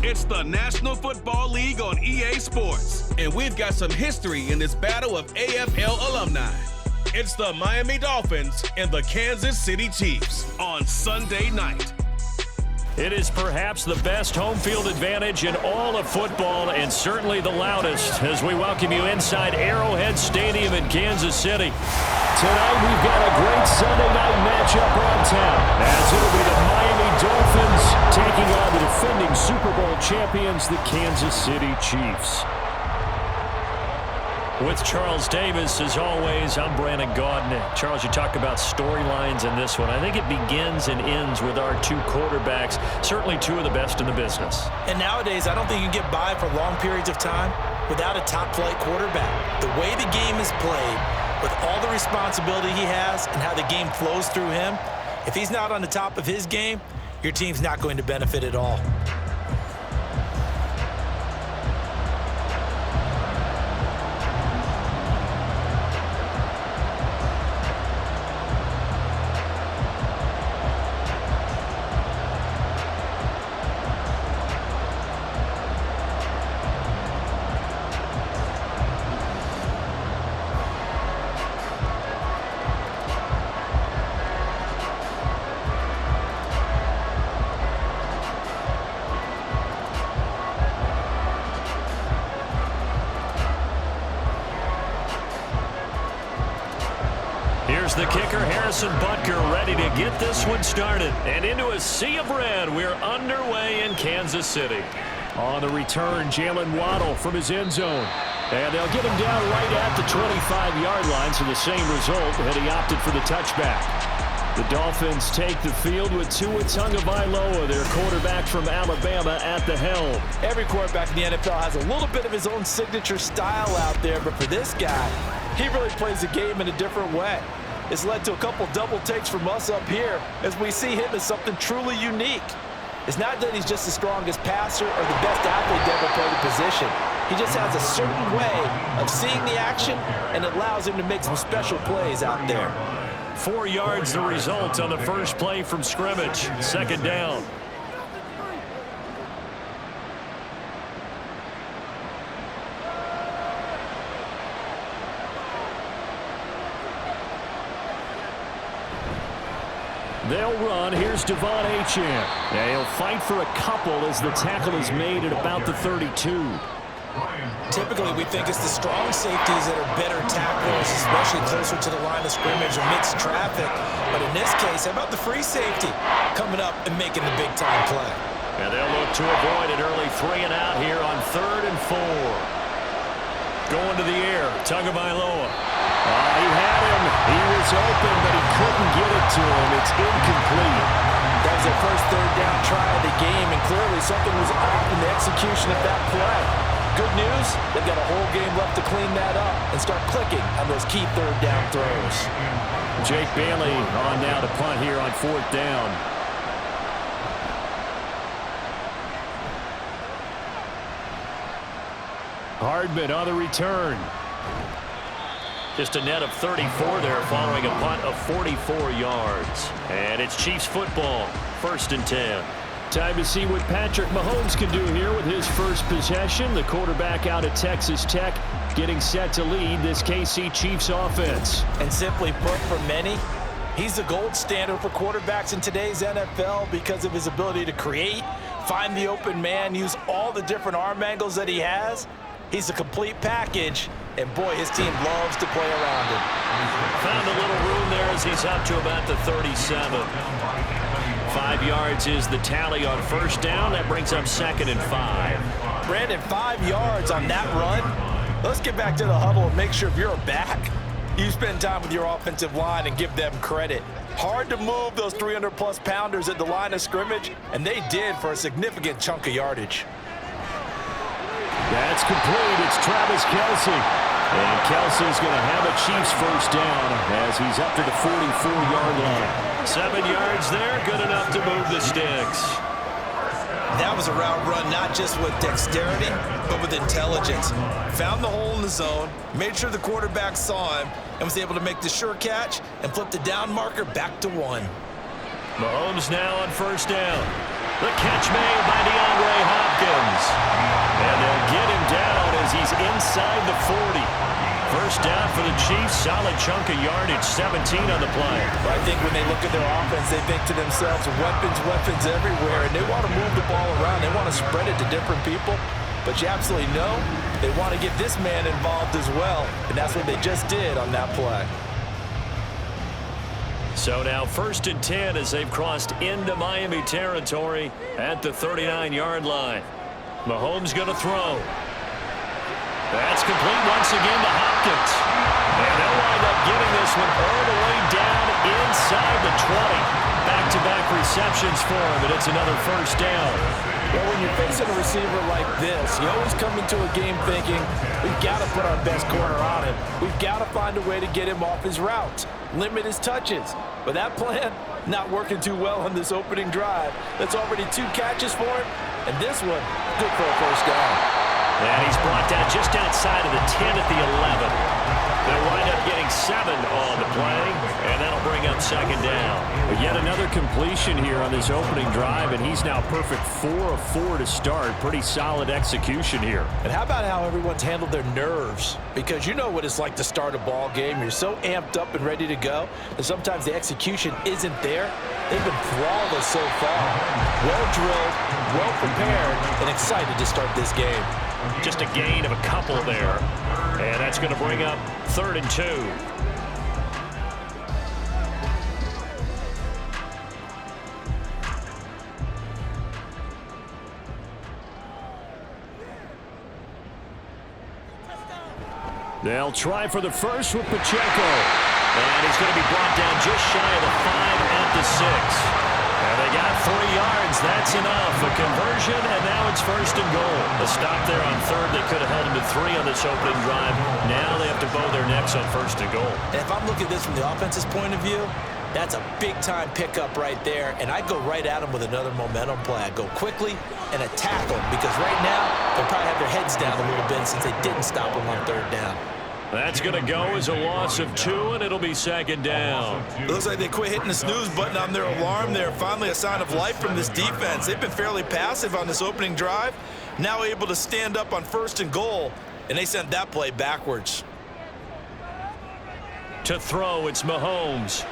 It's the National Football League on EA Sports, and we've got some history in this battle of AFL alumni. It's the Miami Dolphins and the Kansas City Chiefs on Sunday night. It is perhaps the best home field advantage in all of football, and certainly the loudest, as we welcome you inside Arrowhead Stadium in Kansas City. Tonight we've got a great Sunday night matchup on town, as it'll be the Miami Dolphins taking on the defending Super Bowl champions, the Kansas City Chiefs. With Charles Davis, as always, I'm Brandon Gaudin. Charles, you talk about storylines in this one. I think it begins and ends with our two quarterbacks, certainly two of the best in the business. And nowadays, I don't think you can get by for long periods of time without a top-flight quarterback. The way the game is played, with all the responsibility he has and how the game flows through him, if he's not on the top of his game, your team's not going to benefit at all. Here's the kicker, Harrison Butker, ready to get this one started. And into a sea of red, we're underway in Kansas City. On the return, Jalen Waddle from his end zone. And they'll get him down right at the 25-yard line, so the same result, and he opted for the touchback. The Dolphins take the field with Tua Tagovailoa, their quarterback from Alabama, at the helm. Every quarterback in the NFL has a little bit of his own signature style out there, but for this guy, he really plays the game in a different way. It's led to a couple double takes from us up here as we see him as something truly unique. It's not that he's just the strongest passer or the best athlete to ever play the position. He just has a certain way of seeing the action, and it allows him to make some special plays out there. 4 yards the result on the first play from scrimmage. Second down. They'll run. Here's Devon Achane. Yeah, he'll fight for a couple as the tackle is made at about the 32. Typically, we think it's the strong safeties that are better tacklers, especially closer to the line of scrimmage or mixed traffic. But in this case, how about the free safety coming up and making the big-time play? And they'll look to avoid an early 3 and out here on 3rd and 4. Going to the air, Tagovailoa. He had him. He was open, but he couldn't get it to him. It's incomplete. That was their first third down try of the game, and clearly something was off in the execution of that play. Good news, they've got a whole game left to clean that up and start clicking on those key third down throws. Jake Bailey on now to punt here on 4th down. Hardman on the return. Just a net of 34 there following a punt of 44 yards. And it's Chiefs football, 1st and 10. Time to see what Patrick Mahomes can do here with his first possession. The quarterback out of Texas Tech getting set to lead this KC Chiefs offense. And simply put, for many, he's the gold standard for quarterbacks in today's NFL because of his ability to create, find the open man, use all the different arm angles that he has. He's a complete package, and boy, his team loves to play around him. Found a little room there as he's up to about the 37. 5 yards is the tally on first down. That brings up 2nd and 5. Brandon, 5 yards on that run. Let's get back to the huddle and make sure if you're a back, you spend time with your offensive line and give them credit. Hard to move those 300-plus pounders at the line of scrimmage, and they did for a significant chunk of yardage. That's complete. It's Travis Kelce. And Kelce's going to have a Chiefs first down as he's up to the 44-yard line. 7 yards there, good enough to move the sticks. That was a route run not just with dexterity, but with intelligence. Found the hole in the zone, made sure the quarterback saw him, and was able to make the sure catch and flip the down marker back to 1. Mahomes now on first down. The catch made by DeAndre Hopkins. And they'll get him down as he's inside the 40. First down for the Chiefs. Solid chunk of yardage, 17 on the play. Well, I think when they look at their offense, they think to themselves, weapons everywhere, and they want to move the ball around. They want to spread it to different people. But you absolutely know they want to get this man involved as well, and that's what they just did on that play. So now 1st and 10 as they've crossed into Miami territory at the 39-yard line. Mahomes going to throw. That's complete once again to Hopkins. And they'll wind up getting this one all the way down inside the 20. Back-to-back receptions for him, and it's another first down. Well, when you're facing a receiver like this, you always come into a game thinking, we've got to put our best corner on him. We've got to find a way to get him off his routes, limit his touches. But that plan, not working too well on this opening drive. That's already 2 catches for him, and this one, good for a first down. And he's brought down just outside of the 10 at the 11. They'll wind up getting 7 on the play, and that'll bring up second down. But yet another completion here on this opening drive, and he's now perfect 4 of 4 to start. Pretty solid execution here. And how about how everyone's handled their nerves? Because you know what it's like to start a ball game. You're so amped up and ready to go, and sometimes the execution isn't there. They've been flawless so far. Well drilled, well prepared, and excited to start this game. Just a gain of a couple there. And that's going to bring up 3rd and 2. They'll try for the first with Pacheco. And he's going to be brought down just shy of the 5 at the 6. And they got 3 yards. That's enough. A conversion, and now it's 1st and goal. A stop there on 3rd. They could have held him to 3 on this opening drive. Now they have to bow their necks on 1st and goal. And if I'm looking at this from the offense's point of view, that's a big-time pickup right there. And I go right at them with another momentum play. I go quickly and attack them because right now they probably have their heads down a little bit since they didn't stop them on 3rd down. That's going to go as a loss of 2, and it'll be second down. It looks like they quit hitting the snooze button on their alarm there. Finally a sign of life from this defense. They've been fairly passive on this opening drive. Now able to stand up on 1st and goal, and they sent that play backwards. To throw, it's Mahomes.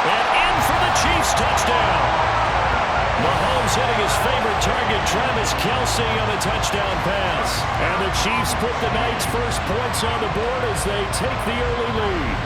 And in for the Chiefs touchdown. Mahomes hitting his favorite target, Travis Kelce, on the touchdown pass. And the Chiefs put the Knights' first points on the board as they take the early lead.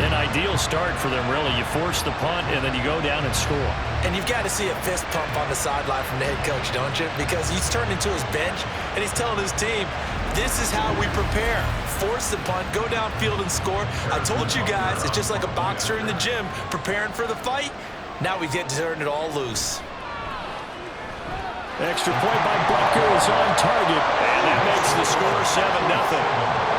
An ideal start for them, really. You force the punt, and then you go down and score. And you've got to see a fist pump on the sideline from the head coach, don't you? Because he's turned into his bench, and he's telling his team, this is how we prepare. Force the punt, go downfield and score. I told you guys, it's just like a boxer in the gym preparing for the fight. Now we get to turn it all loose. Extra point by Butker is on target. And that makes the score 7-0.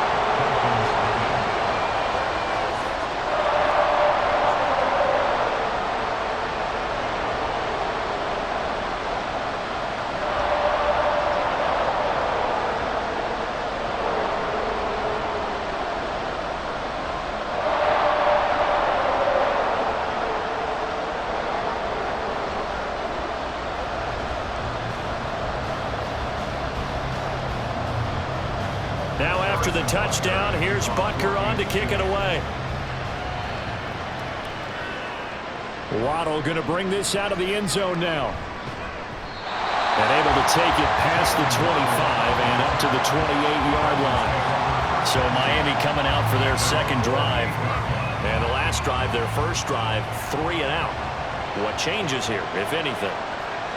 Now after the touchdown, here's Butker on to kick it away. Waddle going to bring this out of the end zone now. And able to take it past the 25 and up to the 28-yard line. So Miami coming out for their second drive. And the last drive, their first drive, 3 and out. What changes here, if anything?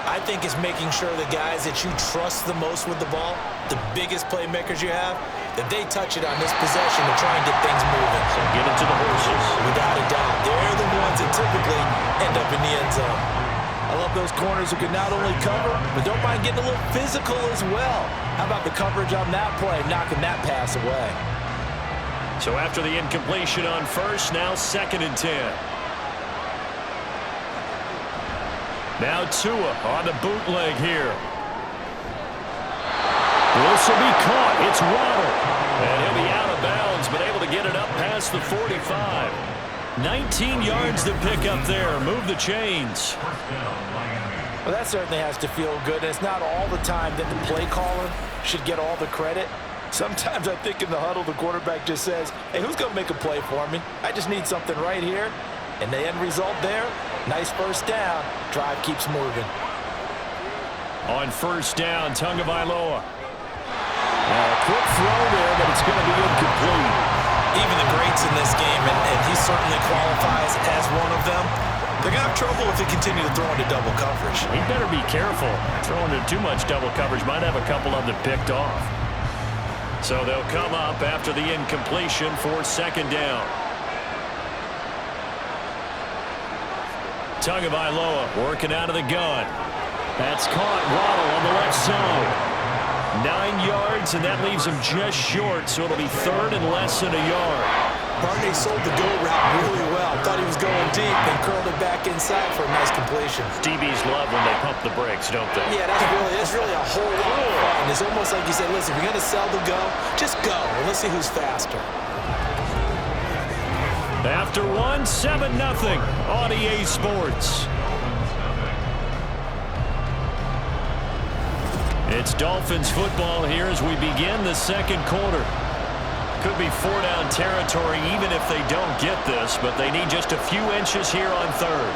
I think it's making sure the guys that you trust the most with the ball, the biggest playmakers you have, that they touch it on this possession to try and get things moving. So get it to the horses. Without a doubt. They're the ones that typically end up in the end zone. I love those corners who can not only cover, but don't mind getting a little physical as well. How about the coverage on that play, knocking that pass away? So after the incompletion on first, now 2nd and 10. Now Tua on the bootleg here. This will be caught. It's Waddle. And he'll be out of bounds, but able to get it up past the 45. 19 yards to pick up there. Move the chains. Well, that certainly has to feel good. It's not all the time that the play caller should get all the credit. Sometimes I think in the huddle, the quarterback just says, hey, who's going to make a play for me? I just need something right here. And the end result there, nice first down. Drive keeps moving. On first down, Tagovailoa. A quick throw there, but it's going to be incomplete. Even the greats in this game, and he certainly qualifies as one of them, they're going to have trouble if they continue to throw into double coverage. He better be careful. Throwing into too much double coverage might have a couple of them picked off. So they'll come up after the incompletion for second down. Tagovailoa working out of the gun. That's caught. Waddle on the left side. 9 yards, and that leaves him just short, so it'll be third and less than a yard. Barney sold the go route really well. Thought he was going deep, then curled it back inside for a nice completion. DBs love when they pump the brakes, don't they? Yeah, that's really a whole lot of fun. It's almost like you said, listen, if you're going to sell the go, just go, and let's see who's faster. After one, 7-0 on EA Sports. It's Dolphins football here as we begin the second quarter. Could be four-down territory even if they don't get this, but they need just a few inches here on third.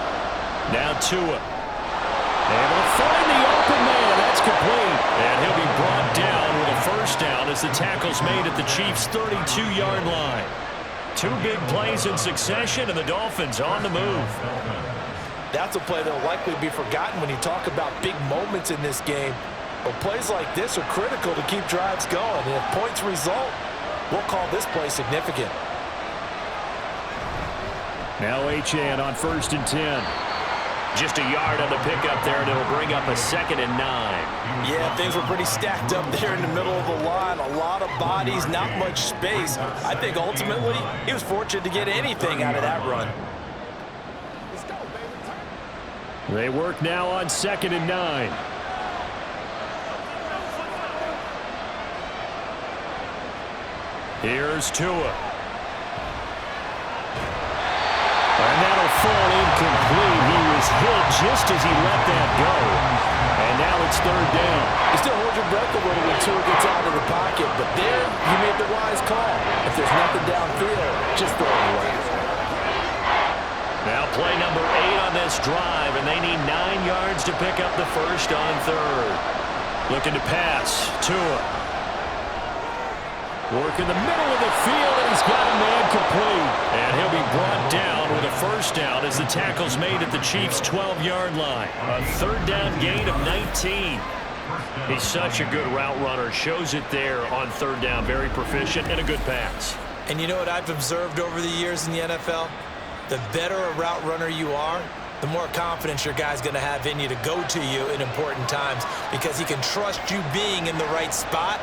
Now Tua. Able to find the open man. That's complete. And he'll be brought down with a first down as the tackle's made at the Chiefs' 32-yard line. Two big plays in succession, and the Dolphins on the move. That's a play that will likely be forgotten when you talk about big moments in this game. But plays like this are critical to keep drives going. And if points result, we'll call this play significant. Now Achane on 1st and 10. Just a yard on the pickup there, and it'll bring up a 2nd and 9. Yeah, things were pretty stacked up there in the middle of the line. A lot of bodies, not much space. I think ultimately he was fortunate to get anything out of that run. They work now on 2nd and 9. Here's Tua. And that'll fall incomplete. He was hit just as he let that go. And now it's third down. You still hold your breath a little when Tua gets out of the pocket, but there you made the wise call. If there's nothing downfield, just throw it away. Now play number 8 on this drive, and they need 9 yards to pick up the first on third. Looking to pass. Tua. Work in the middle of the field, and he's got a man complete. And he'll be brought down with a first down as the tackle's made at the Chiefs' 12-yard line. A third down gain of 19. He's such a good route runner. Shows it there on third down. Very proficient and a good pass. And you know what I've observed over the years in the NFL? The better a route runner you are, the more confidence your guy's going to have in you to go to you in important times because he can trust you being in the right spot.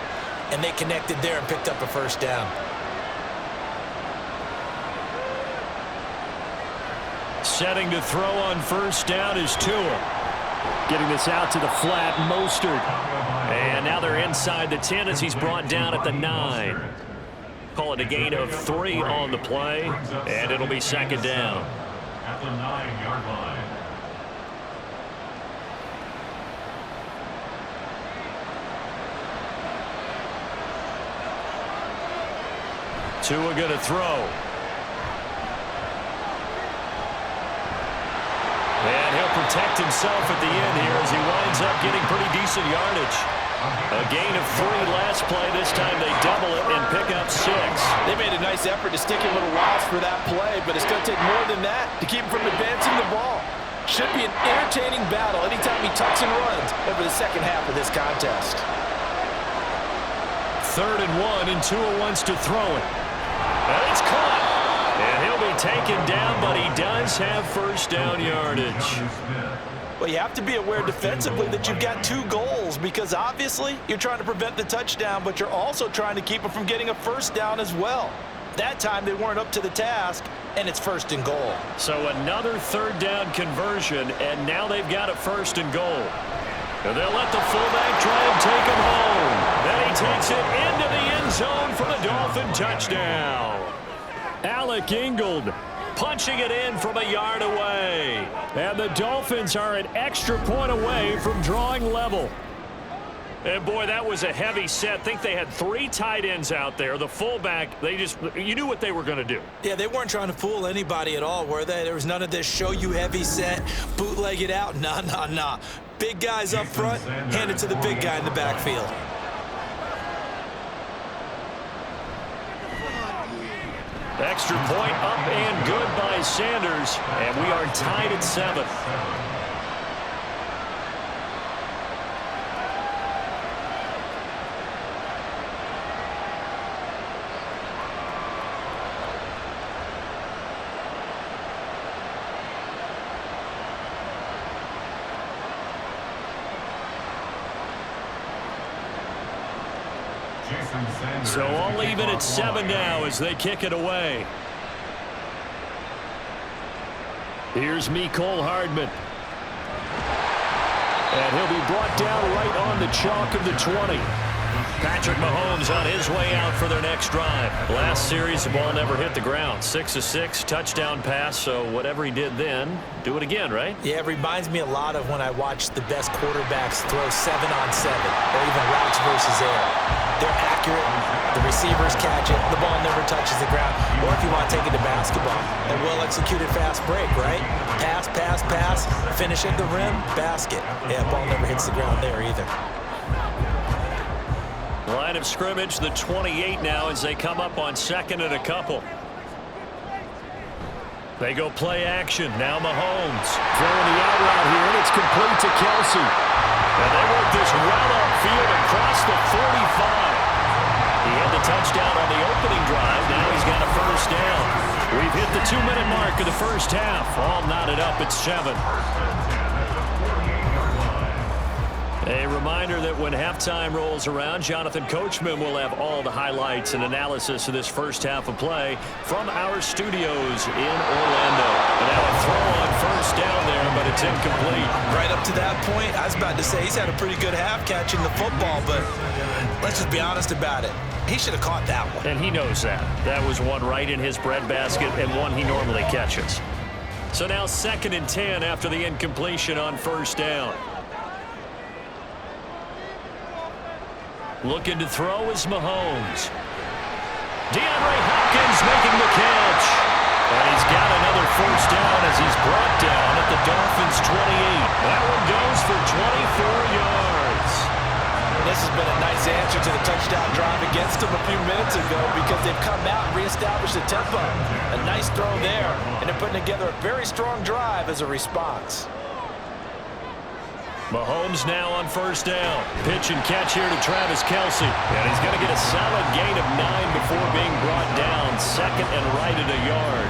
And they connected there and picked up a first down. Setting to throw on first down is Tua. Getting this out to the flat, Mostert. And now they're inside the 10 as he's brought down at the 9. Call it a gain of 3 on the play, and it'll be second down. At the 9-yard line. Tua going to throw. And he'll protect himself at the end here as he winds up getting pretty decent yardage. A gain of 3 last play. This time they double it and pick up 6. They made a nice effort to stick him with a loss for that play, but it's going to take more than that to keep him from advancing the ball. Should be an entertaining battle anytime he tucks and runs over the second half of this contest. 3rd and 1, and Tua wants to throw it. And it's caught. And he'll be taken down, but he does have first down yardage. Well, you have to be aware defensively that you've got 2 goals because obviously you're trying to prevent the touchdown, but you're also trying to keep him from getting a first down as well. That time they weren't up to the task, and it's 1st and goal. So another 3rd down conversion, and now they've got a 1st and goal. And they'll let the fullback try and take him home. Then he takes it into the end zone for the Dolphin touchdown. Alec Ingold punching it in from a yard away. And the Dolphins are an extra point away from drawing level. And boy, that was a heavy set. I think they had 3 tight ends out there. The fullback, you knew what they were going to do. Yeah, they weren't trying to fool anybody at all, were they? There was none of this show you heavy set, bootleg it out. Nah. Big guys up front, hand it to the big guy in the backfield. Extra point up and good by Sanders, and we are tied at 7. So all even at 7 now as they kick it away. Here's Mecole Hardman. And he'll be brought down right on the chalk of the 20. Patrick Mahomes on his way out for their next drive. Last series, the ball never hit the ground. 6 of 6, touchdown pass, so whatever he did then, do it again, right? Yeah, it reminds me a lot of when I watched the best quarterbacks throw 7-on-7 or even routes versus air. They're accurate, the receivers catch it, the ball never touches the ground. Or if you want to take it to basketball, a well-executed fast break, right? Pass, finish at the rim, basket. Yeah, ball never hits the ground there either. Line of scrimmage, the 28 now as they come up on 2nd and a couple. They go play action. Now Mahomes throwing the out route here, and it's complete to Kelsey. And they work this well upfield across the 45. He had the touchdown on the opening drive. Now he's got a 1st down. We've hit the 2-minute mark of the 1st half. All knotted up at 7. A reminder that when halftime rolls around, Jonathan Coachman will have all the highlights and analysis of this 1st half of play from our studios in Orlando. And now a throw on 1st down there, but it's incomplete. Right up to that point, I was about to say he's had a pretty good half catching the football, but let's just be honest about it. He should have caught that one. And he knows that. That was one right in his breadbasket and one he normally catches. So now 2nd and 10 after the incompletion on 1st down. Looking to throw is Mahomes. DeAndre Hopkins making the catch. And he's got another 1st down as he's brought down at the Dolphins' 28. That one goes for 24 yards. This has been a nice answer to the touchdown drive against them a few minutes ago because they've come out and reestablished the tempo. A nice throw there, and they're putting together a very strong drive as a response. Mahomes now on 1st down. Pitch and catch here to Travis Kelsey. And he's going to get a solid gain of 9 before being brought down. 2nd and right at a yard.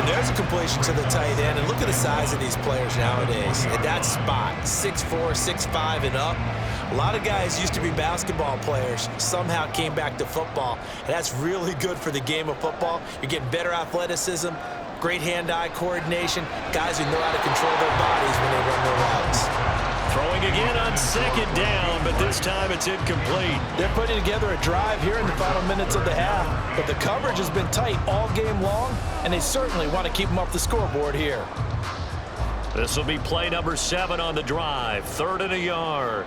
And there's a completion to the tight end. And look at the size of these players nowadays. At that spot, 6'4", 6'5", and up. A lot of guys used to be basketball players, somehow came back to football. And that's really good for the game of football. You're getting better athleticism, great hand-eye coordination, guys who know how to control their bodies when they run their routes. Throwing again on 2nd down, but this time it's incomplete. They're putting together a drive here in the final minutes of the half, but the coverage has been tight all game long, and they certainly want to keep them off the scoreboard here. This will be play number 7 on the drive, 3rd and a yard.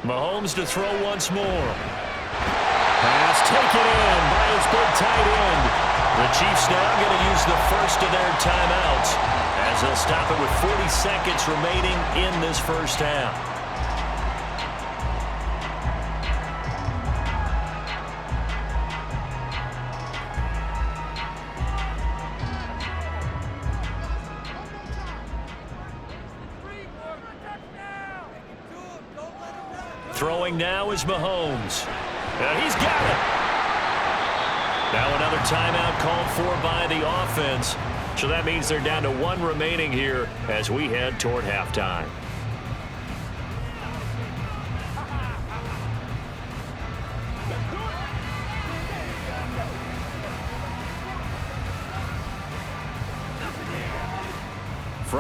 Mahomes to throw once more. Pass taken in by his big tight end. The Chiefs now going to use the 1st of their timeouts as they'll stop it with 40 seconds remaining in this 1st half. Throwing now is Mahomes. And he's got it. Now another timeout called for by the offense. So that means they're down to 1 remaining here as we head toward halftime.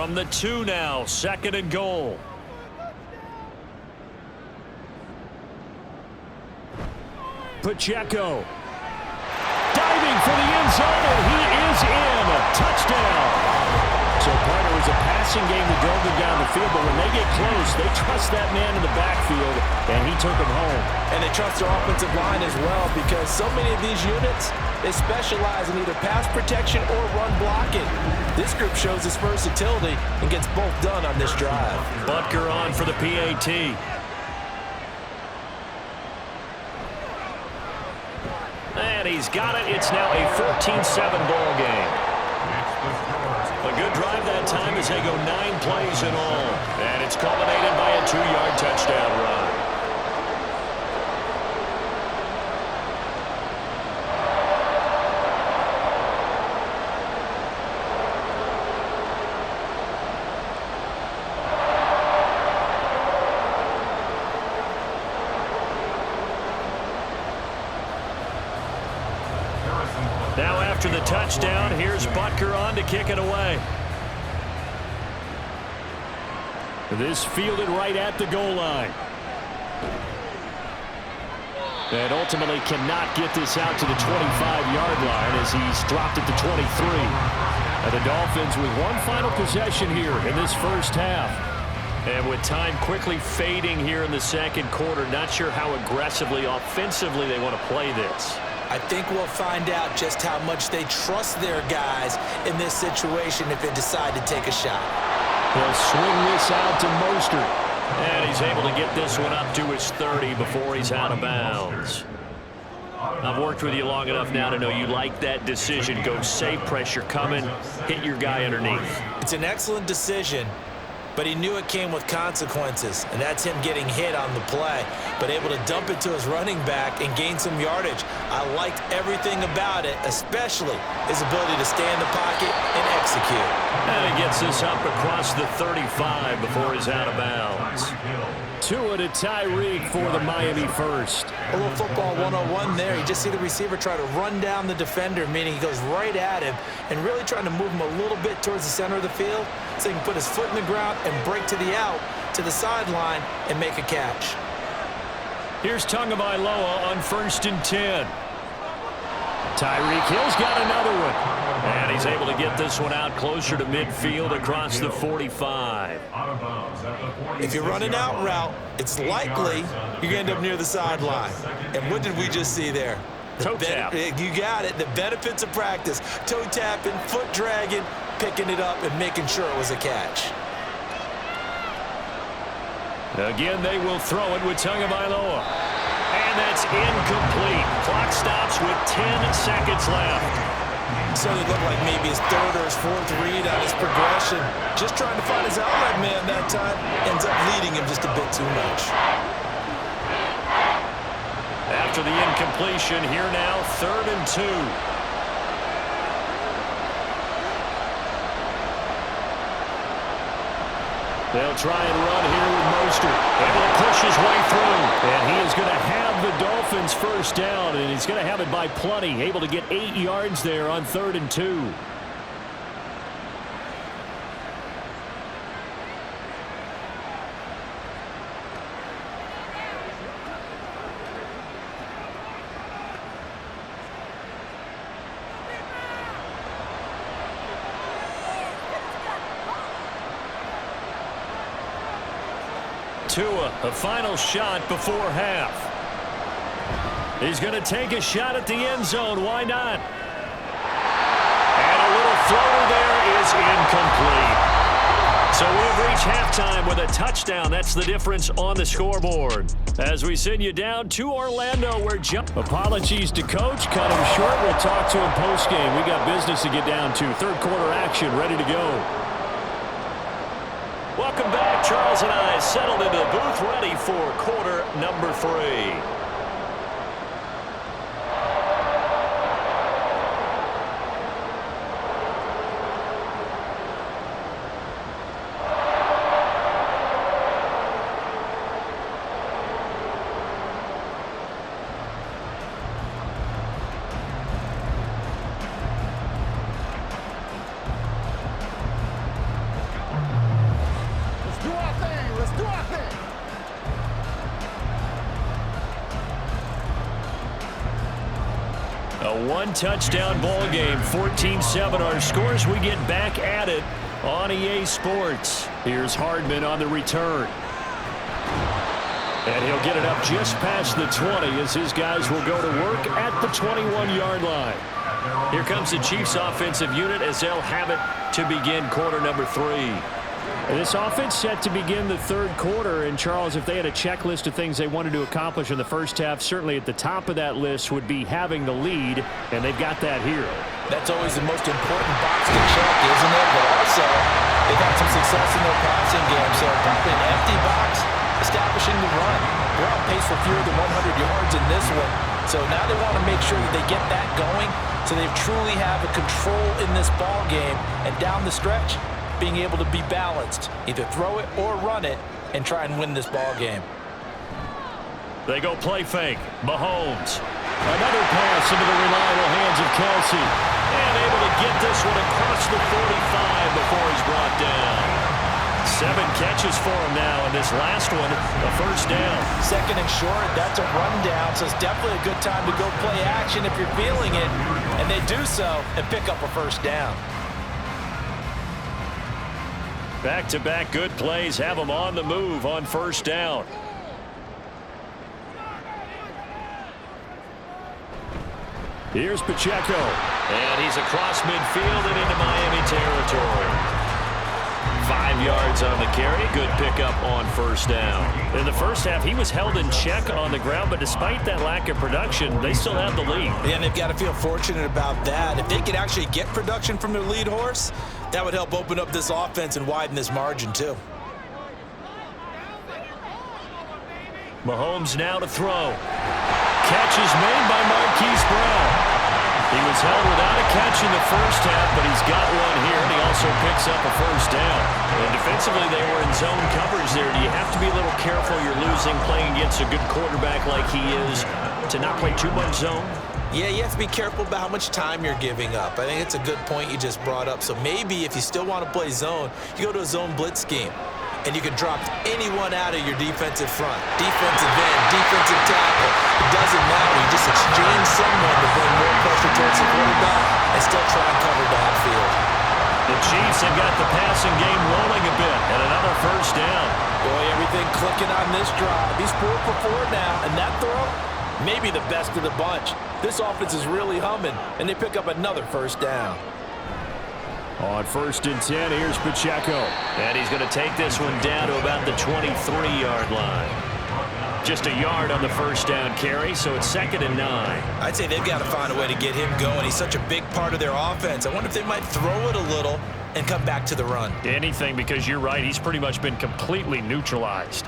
From the 2 now, 2nd and goal. Pacheco. Diving for the end zone, and he is in. Touchdown. So, partner, it was a passing game that drove them down the field, but when they get close, they trust that man in the backfield, and he took them home. And they trust their offensive line as well, because so many of these units, they specialize in either pass protection or run blocking. This group shows its versatility and gets both done on this drive. Butker on for the PAT. And he's got it. It's now a 14-7 ball game. A good drive that time as they go 9 plays in all. And it's culminated by a 2-yard touchdown run. Now after the touchdown, here's Butker on to kick it away. This fielded right at the goal line. And ultimately cannot get this out to the 25-yard line as he's dropped at the 23. And the Dolphins with one final possession here in this first half. And with time quickly fading here in the second quarter, not sure how aggressively, offensively they want to play this. I think we'll find out just how much they trust their guys in this situation if they decide to take a shot. He'll swing this out to Mostert. And he's able to get this one up to his 30 before he's out of bounds. I've worked with you long enough now to know you like that decision. Go safe, pressure coming, hit your guy underneath. It's an excellent decision, but he knew it came with consequences, and that's him getting hit on the play, but able to dump it to his running back and gain some yardage. I liked everything about it, especially his ability to stay in the pocket and execute. And he gets this up across the 35 before he's out of bounds. Tua to Tyreek for the Miami first. A little football 101 there. You just see the receiver try to run down the defender, meaning he goes right at him and really trying to move him a little bit towards the center of the field so he can put his foot in the ground and break to the out, to the sideline, and make a catch. Here's Tagovailoa on 1st and 10. Tyreek Hill's got another one. And he's able to get this one out closer to midfield across the 45. If you're running out route, it's likely you're going to end up near the sideline. And what did we just see there? Toe tap. You got it. The benefits of practice. Toe tapping, foot dragging, picking it up, and making sure it was a catch. Again, they will throw it with Tagovailoa. And that's incomplete. Clock stops with 10 seconds left. So it looked like maybe his 3rd or his 4th read on his progression. Just trying to find his outlet man that time. Ends up leading him just a bit too much. After the incompletion, here now, 3rd and 2. They'll try and run here with Mostert. Able to push his way through. And he is going to have the Dolphins first down, and he's going to have it by plenty. Able to get 8 yards there on 3rd and 2. Tua, a final shot before half. He's going to take a shot at the end zone. Why not? And a little floater there is incomplete. So we've reached halftime with a touchdown. That's the difference on the scoreboard. As we send you down to Orlando, where apologies to Coach. Cut him short. We'll talk to him post-game. We got business to get down to. 3rd quarter action ready to go. Welcome back. Charles and I settled into the booth ready for quarter number 3. A one-touchdown ball game, 14-7 our scores. We get back at it on EA Sports. Here's Hardman on the return. And he'll get it up just past the 20 as his guys will go to work at the 21-yard line. Here comes the Chiefs offensive unit as they'll have it to begin quarter number 3. This offense set to begin the third quarter. And, Charles, if they had a checklist of things they wanted to accomplish in the first half, certainly at the top of that list would be having the lead, and they've got that here. That's always the most important box to check, isn't it? But also, they've had some success in their passing game. So probably an empty box, establishing the run. They're on pace for fewer than 100 yards in this one. So now they want to make sure that they get that going so they truly have a control in this ball game. And down the stretch, being able to be balanced, either throw it or run it, and try and win this ball game. They go play fake. Mahomes. Another pass into the reliable hands of Kelsey. And able to get this one across the 45 before he's brought down. 7 catches for him now, and this last one, a first down. Second and short, that's a rundown, so it's definitely a good time to go play action if you're feeling it. And they do so and pick up a first down. Back-to-back good plays have them on the move on first down. Here's Pacheco. And he's across midfield and into Miami territory. 5 yards on the carry. Good pickup on first down. In the first half, he was held in check on the ground, but despite that lack of production, they still have the lead. Yeah, and they've got to feel fortunate about that. If they could actually get production from their lead horse, that would help open up this offense and widen this margin too. Mahomes now to throw. Catch is made by Marquise Brown. He was held without a catch in the first half, but he's got one here, and he also picks up a first down. And defensively, they were in zone coverage there. Do you have to be a little careful? You're losing, playing against a good quarterback like he is, to not play too much zone? Yeah, you have to be careful about how much time you're giving up. I think it's a good point you just brought up. So maybe if you still want to play zone, you go to a zone blitz scheme. And you can drop anyone out of your defensive front. Defensive end, defensive tackle. It doesn't matter. You just exchange someone to bring more pressure towards the quarterback and still try and cover downfield. The Chiefs have got the passing game rolling a bit, and another first down. Boy, everything clicking on this drive. He's 4 for 4 now, and that throw, maybe the best of the bunch. This offense is really humming, and they pick up another first down. On 1st and 10, here's Pacheco. And he's going to take this one down to about the 23-yard line. Just a yard on the first down carry, so it's 2nd and 9. I'd say they've got to find a way to get him going. He's such a big part of their offense. I wonder if they might throw it a little and come back to the run. Anything, because you're right, he's pretty much been completely neutralized.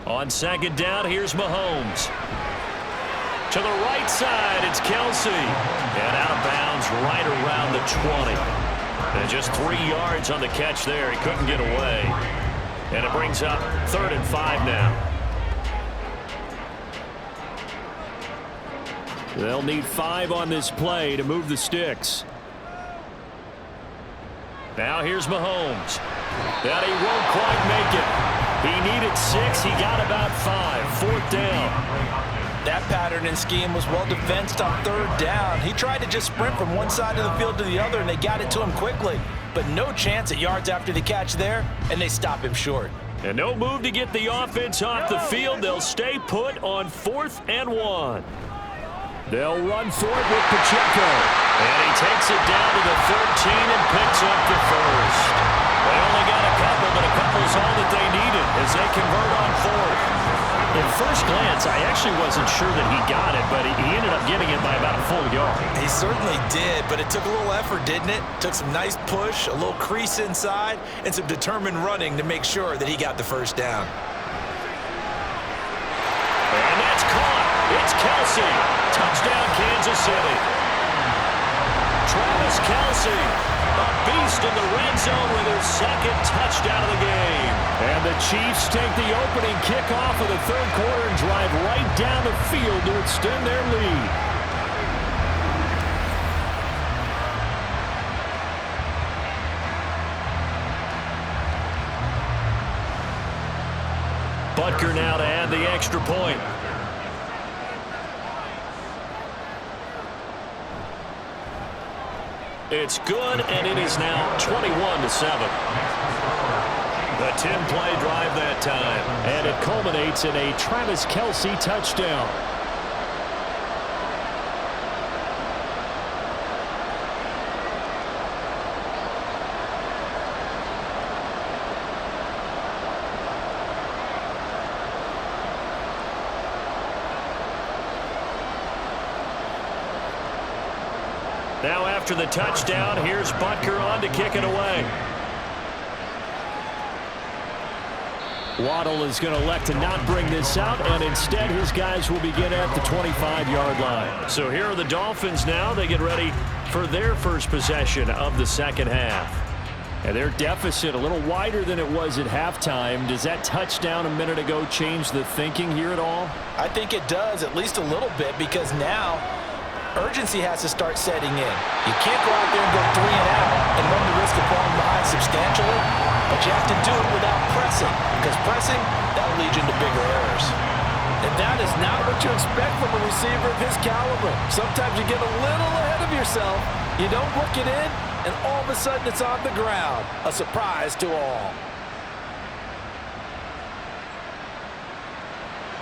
On 2nd down, here's Mahomes. To the right side, it's Kelsey. And out of bounds right around the 20. And just 3 yards on the catch there. He couldn't get away. And it brings up 3rd and 5 now. They'll need 5 on this play to move the sticks. Now here's Mahomes. And he won't quite make it. He needed 6. He got about 5. 4th down. That pattern and scheme was well defensed on 3rd down. He tried to just sprint from one side of the field to the other, and they got it to him quickly. But no chance at yards after the catch there, and they stop him short. And no move to get the offense off the field. They'll stay put on 4th and 1. They'll run for it with Pacheco. And he takes it down to the 13 and picks up the first. They only got a couple, but a couple's all that they needed as they convert on 4th. At first glance, I actually wasn't sure that he got it, but he ended up getting it by about a full yard. He certainly did, but it took a little effort, didn't it? Took some nice push, a little crease inside, and some determined running to make sure that he got the first down. And that's caught. It's Kelsey. Touchdown, Kansas City. Travis Kelsey, a beast in the red zone with his 2nd touchdown of the game. And the Chiefs take the opening kickoff of the 3rd quarter and drive right down the field to extend their lead. Butker now to add the extra point. It's good, and it is now 21-7. A 10-play drive that time. And it culminates in a Travis Kelce touchdown. Now after the touchdown, here's Butker on to kick it away. Waddle is going to elect to not bring this out, and instead his guys will begin at the 25-yard line. So here are the Dolphins now. They get ready for their first possession of the second half. And their deficit a little wider than it was at halftime. Does that touchdown a minute ago change the thinking here at all? I think it does, at least a little bit, because now urgency has to start setting in. You can't go out there and go 3 and out and run the risk of falling behind substantially, but you have to do it without pressing, because pressing, that'll lead you into bigger errors. And that is not what you expect from a receiver of his caliber. Sometimes you get a little ahead of yourself, you don't look it in, and all of a sudden it's on the ground. A surprise to all.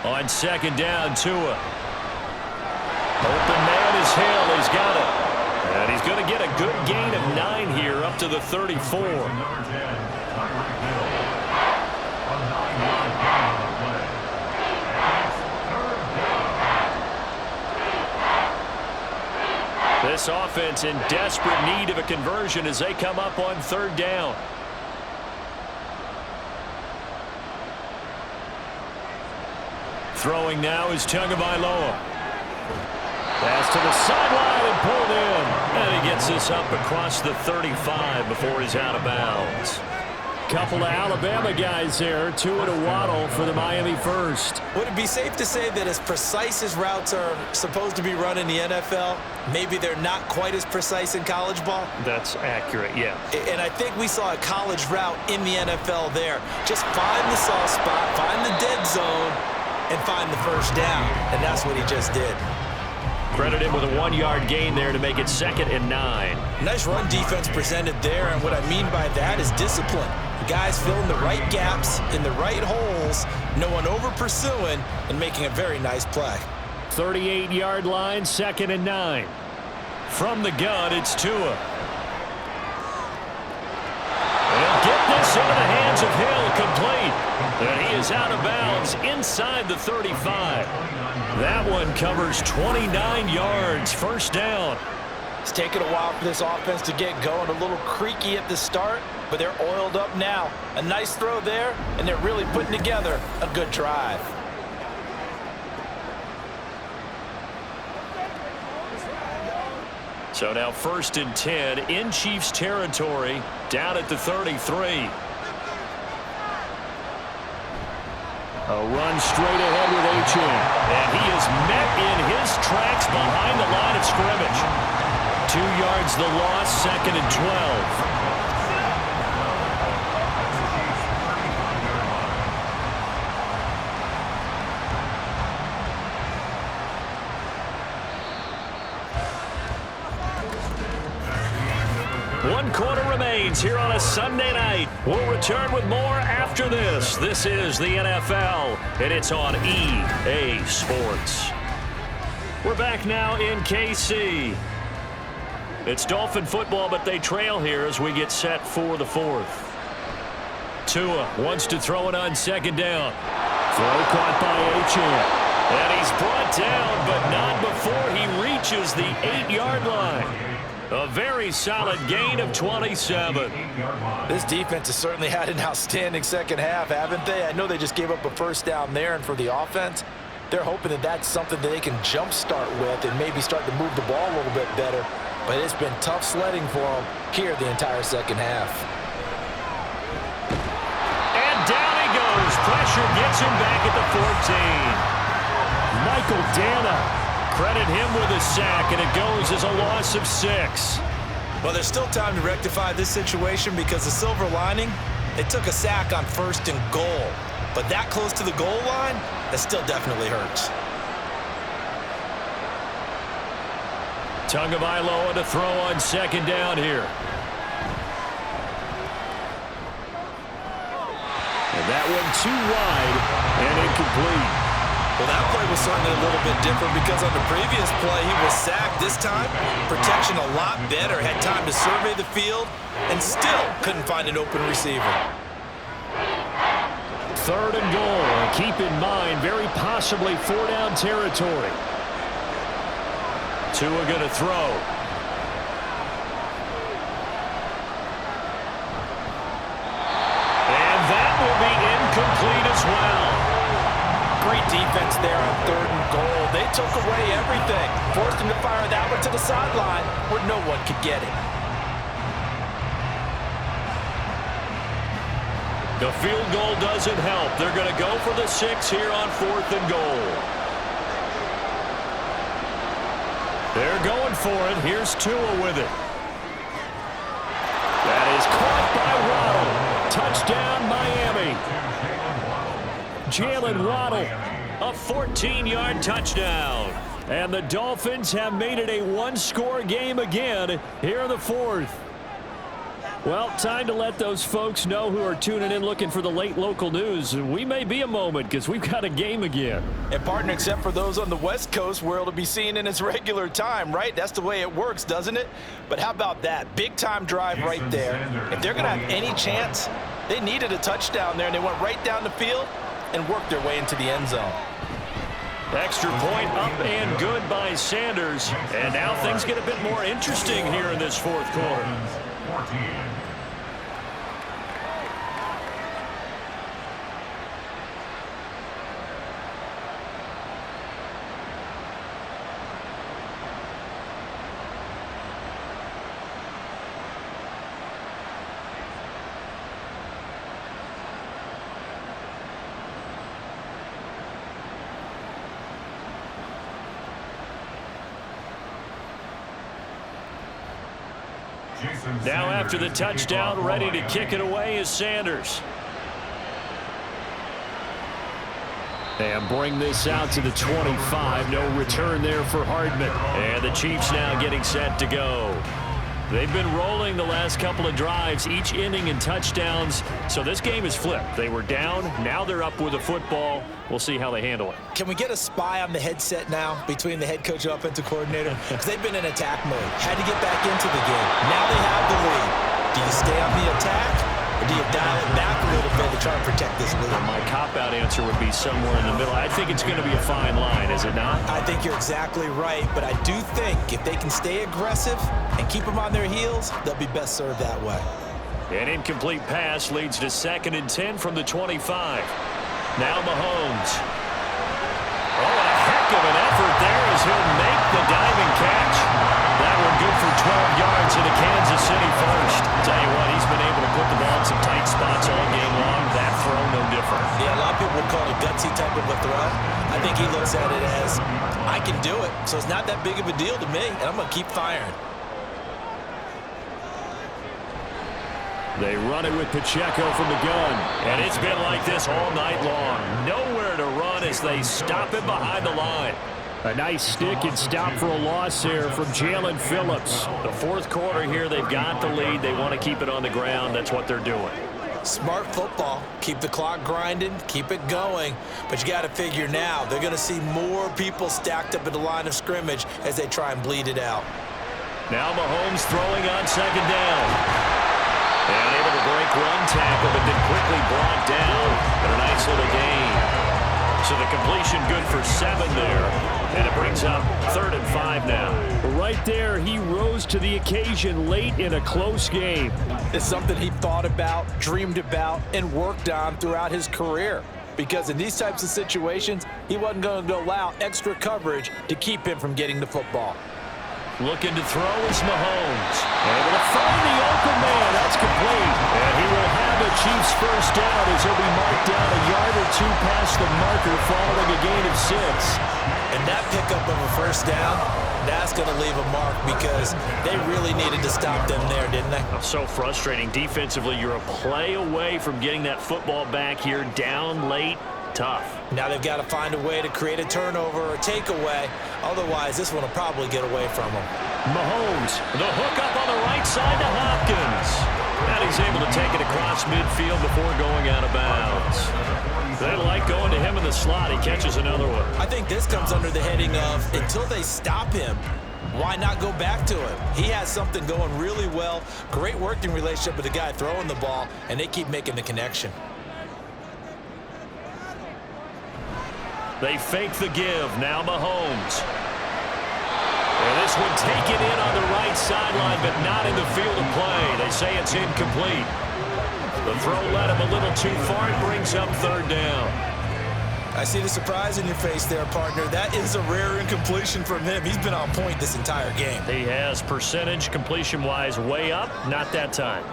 On second down, Tua. Open man is Hill. He's got it. And he's going to get a good gain of 9 here up to the 34. This offense in desperate need of a conversion as they come up on third down. Throwing now is Tagovailoa. Pass to the sideline and pulled in. And he gets this up across the 35 before he's out of bounds. Couple of Alabama guys there. Tua to Waddle for the Miami first. Would it be safe to say that as precise as routes are supposed to be run in the NFL, maybe they're not quite as precise in college ball? That's accurate, yeah. And I think we saw a college route in the NFL there. Just find the soft spot, find the dead zone, and find the first down. And that's what he just did. Credit him with a 1-yard gain there to make it 2nd and 9. Nice run defense presented there, and what I mean by that is discipline. Guys filling the right gaps in the right holes, no one over pursuing, and making a very nice play. 38-yard line, 2nd and 9. From the gun, it's Tua. He'll get this into the hands of Hill, complete. And he is out of bounds inside the 35. That one covers 29 yards, first down. It's taken a while for this offense to get going. A little creaky at the start, but they're oiled up now. A nice throw there, and they're really putting together a good drive. So now 1st and 10 in Chiefs territory, down at the 33. A run straight ahead with Achane. And he is met in his tracks behind the line of scrimmage. 2 yards the loss, 2nd and 12. One quarter remains here on a Sunday night. We'll return with more after this. This is the NFL, and it's on EA Sports. We're back now in KC. It's Dolphin football, but they trail here as we get set for the 4th. Tua wants to throw it on 2nd down. Throw caught by Achane. And he's brought down, but not before he reaches the 8-yard line. A very solid gain of 27. This defense has certainly had an outstanding second half, haven't they? I know they just gave up a first down there, and for the offense, they're hoping that that's something that they can jumpstart with and maybe start to move the ball a little bit better. But it's been tough sledding for them here the entire second half. And down he goes. Pressure gets him back at the 14. Michael Dana. Credit him with a sack, and it goes as a loss of 6. Well, there's still time to rectify this situation because the silver lining, they took a sack on 1st and goal. But that close to the goal line, that still definitely hurts. Tagovailoa to throw on second down here. And that one too wide and incomplete. Well, that play was certainly a little bit different because on the previous play, he was sacked. This time, protection a lot better. Had time to survey the field and still couldn't find an open receiver. Third and goal. Keep in mind, very possibly 4-down territory. Tua going to throw. And that will be incomplete as well. Great defense there on third and goal. They took away everything. Forced him to fire that one to the sideline where no one could get it. The field goal doesn't help. They're going to go for the 6 here on 4th and goal. They're going for it. Here's Tua with it. That is caught by Waddle. Touchdown, Miami. Jalen Waddle, a 14-yard touchdown. And the Dolphins have made it a one-score game again here in the 4th. Well, time to let those folks know who are tuning in looking for the late local news. We may be a moment because we've got a game again. And partner, except for those on the West Coast where it'll be seen in its regular time, right? That's the way it works, doesn't it? But how about that? Big-time drive right there. If they're going to have any chance, they needed a touchdown there, and they went right down the field and worked their way into the end zone. Extra point up and good by Sanders. And now things get a bit more interesting here in this 4th quarter. 14. Now after the touchdown, ready to kick it away is Sanders. And bring this out to the 25. No return there for Hardman. And the Chiefs now getting set to go. They've been rolling the last couple of drives, each inning in touchdowns. So this game is flipped. They were down. Now they're up with a football. We'll see how they handle it. Can we get a spy on the headset now between the head coach and offensive coordinator? Because they've been in attack mode. Had to get back into the game. Now they have the lead. Do you stay on the attack? Or do you dial it back a little bit to try and protect this lead? My cop-out answer would be somewhere in the middle. I think it's going to be a fine line, is it not? I think you're exactly right, but I do think if they can stay aggressive and keep them on their heels, they'll be best served that way. An incomplete pass leads to 2nd and 10 from the 25. Now Mahomes. Oh, a heck of an effort there as he'll make the diving catch. That one good for 12 yards into Kansas City first. Tell you what, he's been able to put the ball in some tight spots all game long. That throw, no different. Yeah, a lot of people would call it a gutsy type of a throw. I think he looks at it as, I can do it, so it's not that big of a deal to me, and I'm going to keep firing. They run it with Pacheco from the gun. And it's been like this all night long. Nowhere to run as they stop him behind the line. A nice stick and stop for a loss there from Jalen Phillips. The 4th quarter here, they've got the lead. They want to keep it on the ground. That's what they're doing. Smart football. Keep the clock grinding. Keep it going. But you got to figure now, they're going to see more people stacked up at the line of scrimmage as they try and bleed it out. Now Mahomes throwing on 2nd down. And able to break one tackle, but then quickly brought down. But a nice little gain. So the completion good for 7 there. And it brings up 3rd and 5 now. Right there, he rose to the occasion late in a close game. It's something he thought about, dreamed about, and worked on throughout his career. Because in these types of situations, he wasn't going to allow extra coverage to keep him from getting the football. Looking to throw is Mahomes. Able to find the open man. That's complete. And he will have the Chiefs first down as he'll be marked down a yard or 2 past the marker following a gain of 6. And that pickup of a first down, that's going to leave a mark because they really needed to stop them there, didn't they? So frustrating. Defensively, you're a play away from getting that football back here down late. Tough. Now they've got to find a way to create a turnover or takeaway. Otherwise, this one will probably get away from them. Mahomes, the hook up on the right side to Hopkins. And he's able to take it across midfield before going out of bounds. They like going to him in the slot. He catches another one. I think this comes under the heading of until they stop him, why not go back to him? He has something going really well. Great working relationship with the guy throwing the ball, and they keep making the connection. They fake the give. Now Mahomes. And this one taken in on the right sideline, but not in the field of play. They say it's incomplete. The throw led him a little too far. It brings up third down. I see the surprise in your face there, partner. That is a rare incompletion from him. He's been on point this entire game. He has percentage completion-wise way up. Not that time.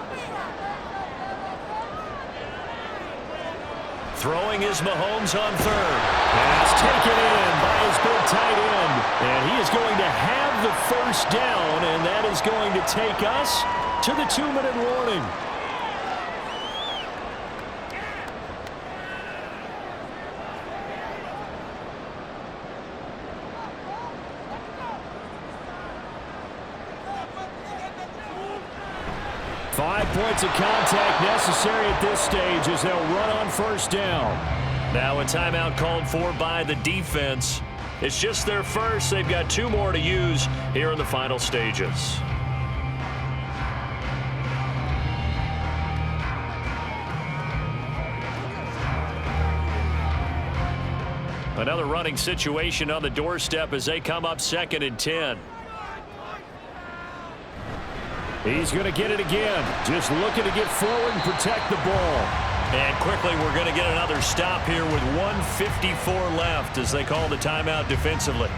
Throwing is Mahomes on third. Pass taken in by his big tight end. And he is going to have the first down, and that is going to take us to the 2-minute warning. Five points of contact necessary at this stage as they'll run on first down. Now a timeout called for by the defense. It's just their first. They've got 2 more to use here in the final stages. Another running situation on the doorstep as they come up 2nd and 10. He's going to get it again. Just looking to get forward and protect the ball. And quickly we're going to get another stop here with 1:54 left as they call the timeout defensively.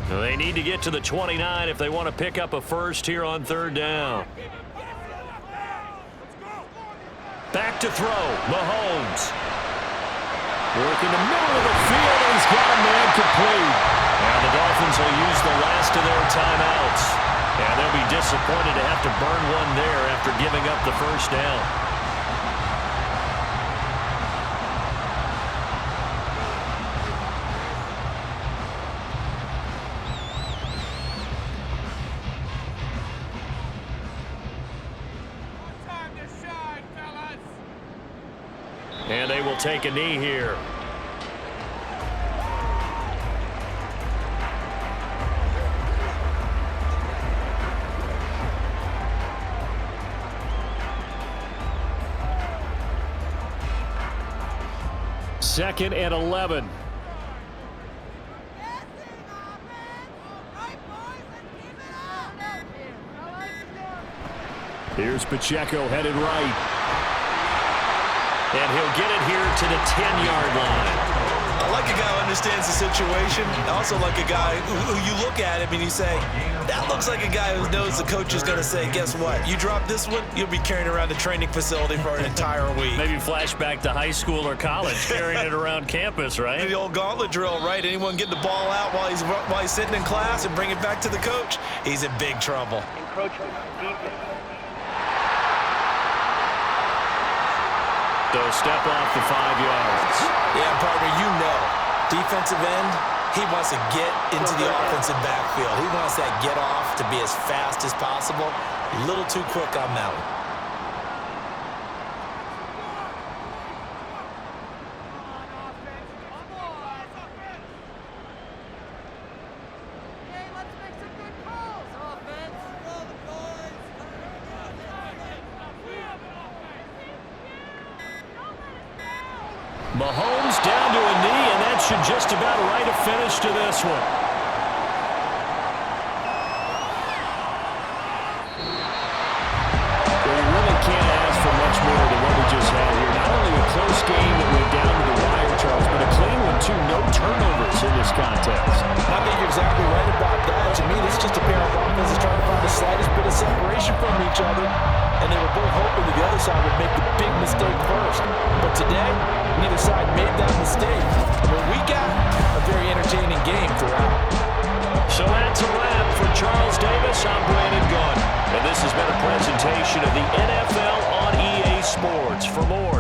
They need to get to the 29 if they want to pick up a first here on third down. Back to throw, Mahomes. Working the middle of the field, and he's got a man complete. Now the Dolphins will use the last of their timeouts. And they'll be disappointed to have to burn one there after giving up the first down. And they will take a knee here. Second and 11. Here's Pacheco headed right. And he'll get it here to the 10-yard line. I like a guy who understands the situation. I also like a guy who you look at him and you say, that looks like a guy who knows the coach is going to say, guess what? You drop this one, you'll be carrying around the training facility for an entire week. Maybe flashback to high school or college, carrying it around campus, right? The old gauntlet drill, right? Anyone get the ball out while he's sitting in class and bring it back to the coach, he's in big trouble. Encroachment defense. So step off the 5 yards. Yeah, partner, you know, defensive end, he wants to get into the offensive backfield. He wants that get off to be as fast as possible. A little too quick on that one. Mahomes down to a knee, and that should just about write a finish to this one. Well, you really can't ask for much more than what we just had here. Not only a close game that went down to the wire, Charles, but a clean one, too. No turnovers in this contest. I think you're exactly right about that. To me, this is just a pair of offenses trying to find the slightest bit of separation from each other, and they were both hoping that the other side would make the big mistake first. But today, neither side made that mistake. I mean, we got a very entertaining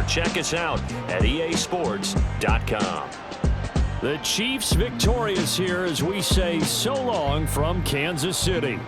check us out at easports.com. The Chiefs victorious here as we say so long from Kansas City.